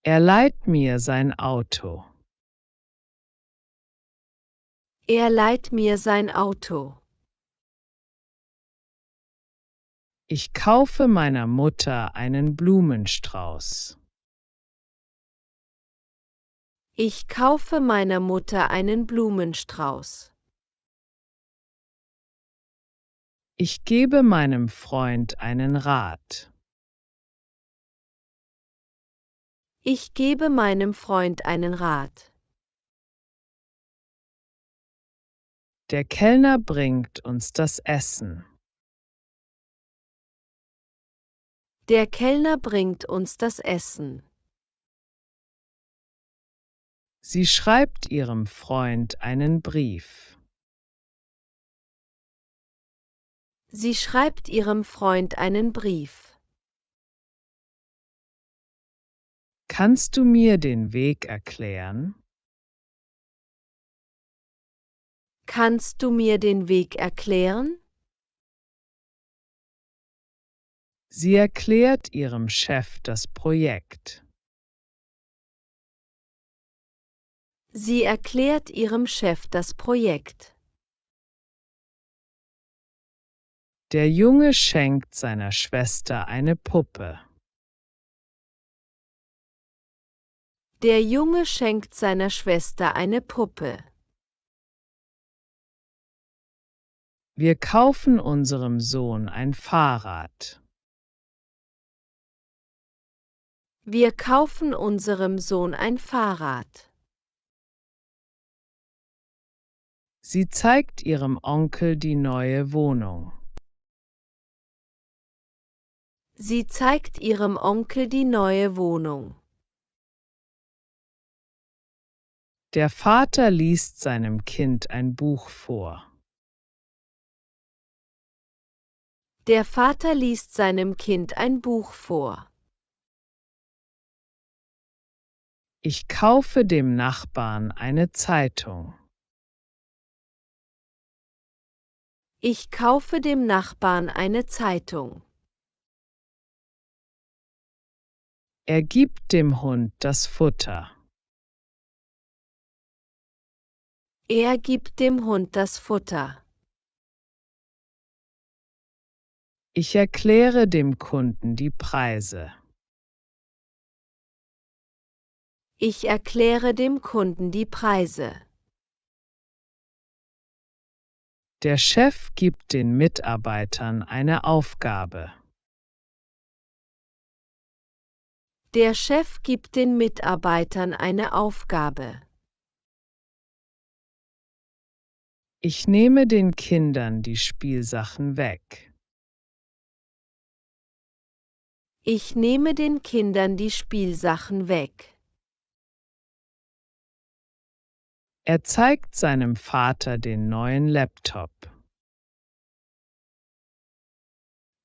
Er leiht mir sein Auto. Er leiht mir sein Auto. Ich kaufe meiner Mutter einen Blumenstrauß. Ich kaufe meiner Mutter einen Blumenstrauß. Ich gebe meinem Freund einen Rat. Ich gebe meinem Freund einen Rat. Der Kellner bringt uns das Essen. Der Kellner bringt uns das Essen. Sie schreibt ihrem Freund einen Brief. Sie schreibt ihrem Freund einen Brief. Kannst du mir den Weg erklären? Kannst du mir den Weg erklären? Sie erklärt ihrem Chef das Projekt. Sie erklärt ihrem Chef das Projekt. Der Junge schenkt seiner Schwester eine Puppe. Der Junge schenkt seiner Schwester eine Puppe. Wir kaufen unserem Sohn ein Fahrrad. Wir kaufen unserem Sohn ein Fahrrad. Sie zeigt ihrem Onkel die neue Wohnung. Sie zeigt ihrem Onkel die neue Wohnung. Der Vater liest seinem Kind ein Buch vor. Der Vater liest seinem Kind ein Buch vor. Ich kaufe dem Nachbarn eine Zeitung. Ich kaufe dem Nachbarn eine Zeitung. Er gibt dem Hund das Futter. Er gibt dem Hund das Futter. Ich erkläre dem Kunden die Preise. Ich erkläre dem Kunden die Preise. Der Chef gibt den Mitarbeitern eine Aufgabe. Der Chef gibt den Mitarbeitern eine Aufgabe. Ich nehme den Kindern die Spielsachen weg. Ich nehme den Kindern die Spielsachen weg. Er zeigt seinem Vater den neuen Laptop.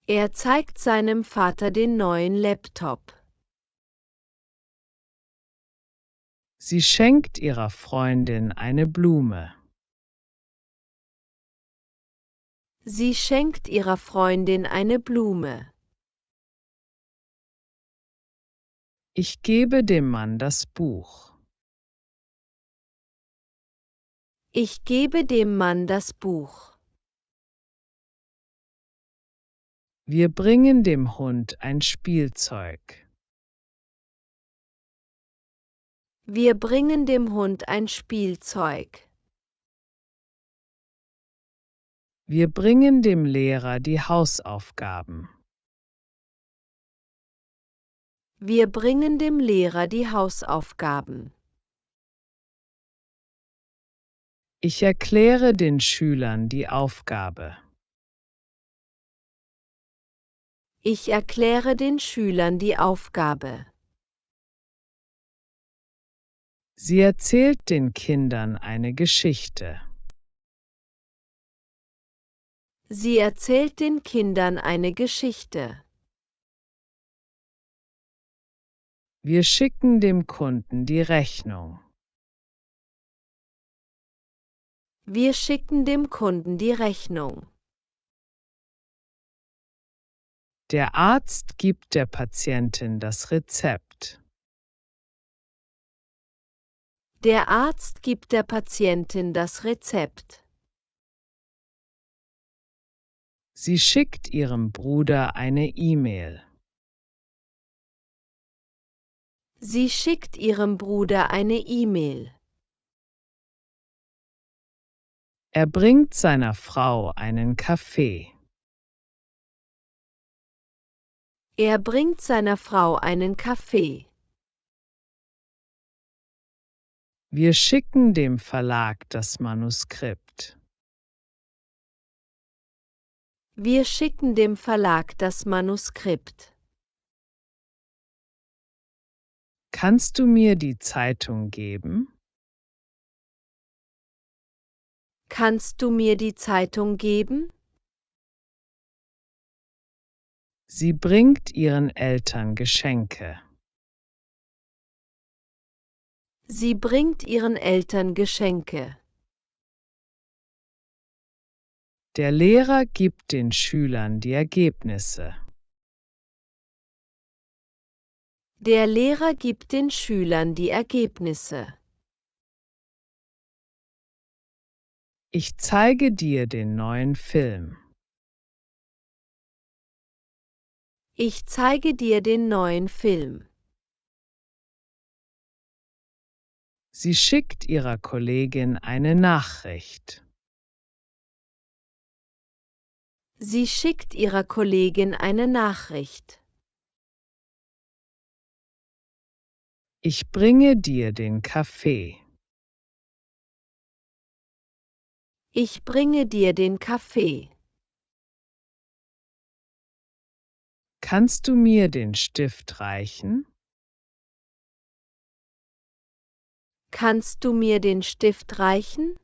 Er zeigt seinem Vater den neuen Laptop. Sie schenkt ihrer Freundin eine Blume. Sie schenkt ihrer Freundin eine Blume. Ich gebe dem Mann das Buch. Ich gebe dem Mann das Buch. Wir bringen dem Hund ein Spielzeug. Wir bringen dem Hund ein Spielzeug. Wir bringen dem Lehrer die Hausaufgaben. Wir bringen dem Lehrer die Hausaufgaben. Ich erkläre den Schülern die Aufgabe. Ich erkläre den Schülern die Aufgabe. Sie erzählt den Kindern eine Geschichte. Sie erzählt den Kindern eine Geschichte. Wir schicken dem Kunden die Rechnung. Wir schicken dem Kunden die Rechnung. Der Arzt gibt der Patientin das Rezept. Der Arzt gibt der Patientin das Rezept. Sie schickt ihrem Bruder eine E-Mail. Sie schickt ihrem Bruder eine E-Mail. Er bringt seiner Frau einen Kaffee. Er bringt seiner Frau einen Kaffee. Wir schicken dem Verlag das Manuskript. Wir schicken dem Verlag das Manuskript. Kannst du mir die Zeitung geben? Kannst du mir die Zeitung geben? Sie bringt ihren Eltern Geschenke. Sie bringt ihren Eltern Geschenke. Der Lehrer gibt den Schülern die Ergebnisse. Der Lehrer gibt den Schülern die Ergebnisse. Ich zeige dir den neuen Film. Ich zeige dir den neuen Film. Sie schickt ihrer Kollegin eine Nachricht. Sie schickt ihrer Kollegin eine Nachricht. Ich bringe dir den Kaffee. Ich bringe dir den Kaffee. Kannst du mir den Stift reichen? Kannst du mir den Stift reichen?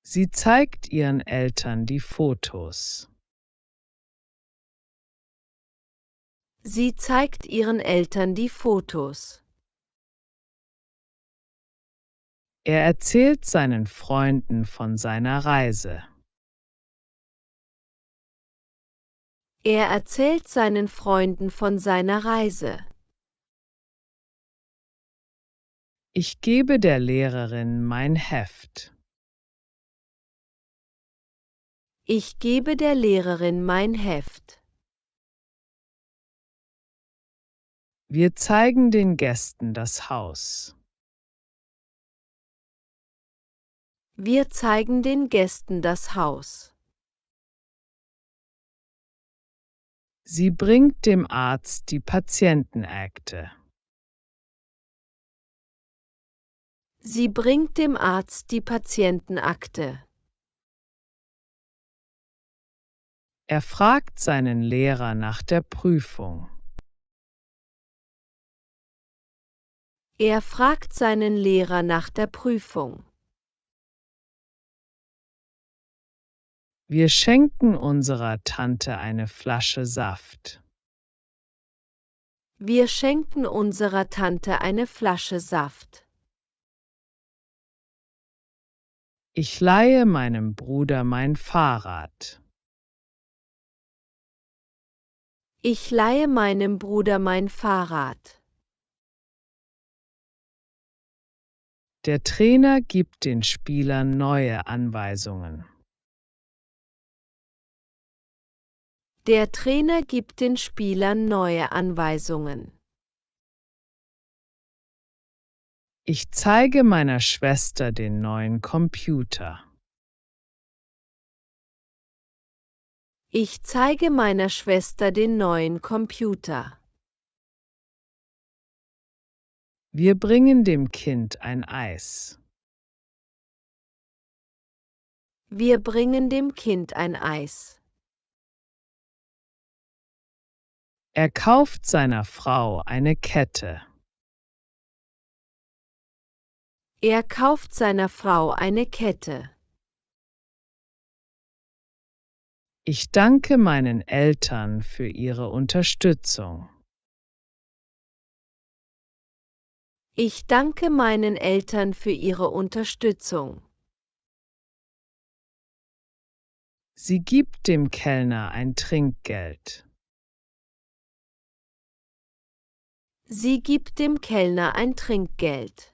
Sie zeigt ihren Eltern die Fotos. Sie zeigt ihren Eltern die Fotos. Er erzählt seinen Freunden von seiner Reise. Er erzählt seinen Freunden von seiner Reise. Ich gebe der Lehrerin mein Heft. Ich gebe der Lehrerin mein Heft. Wir zeigen den Gästen das Haus. Wir zeigen den Gästen das Haus. Sie bringt dem Arzt die Patientenakte. Sie bringt dem Arzt die Patientenakte. Er fragt seinen Lehrer nach der Prüfung. Er fragt seinen Lehrer nach der Prüfung. Wir schenken unserer Tante eine Flasche Saft. Wir schenken unserer Tante eine Flasche Saft. Ich leihe meinem Bruder mein Fahrrad. Ich leihe meinem Bruder mein Fahrrad. Der Trainer gibt den Spielern neue Anweisungen. Der Trainer gibt den Spielern neue Anweisungen. Ich zeige meiner Schwester den neuen Computer. Ich zeige meiner Schwester den neuen Computer. Wir bringen dem Kind ein Eis. Wir bringen dem Kind ein Eis. Er kauft seiner Frau eine Kette. Er kauft seiner Frau eine Kette. Ich danke meinen Eltern für ihre Unterstützung. Ich danke meinen Eltern für ihre Unterstützung. Sie gibt dem Kellner ein Trinkgeld. Sie gibt dem Kellner ein Trinkgeld.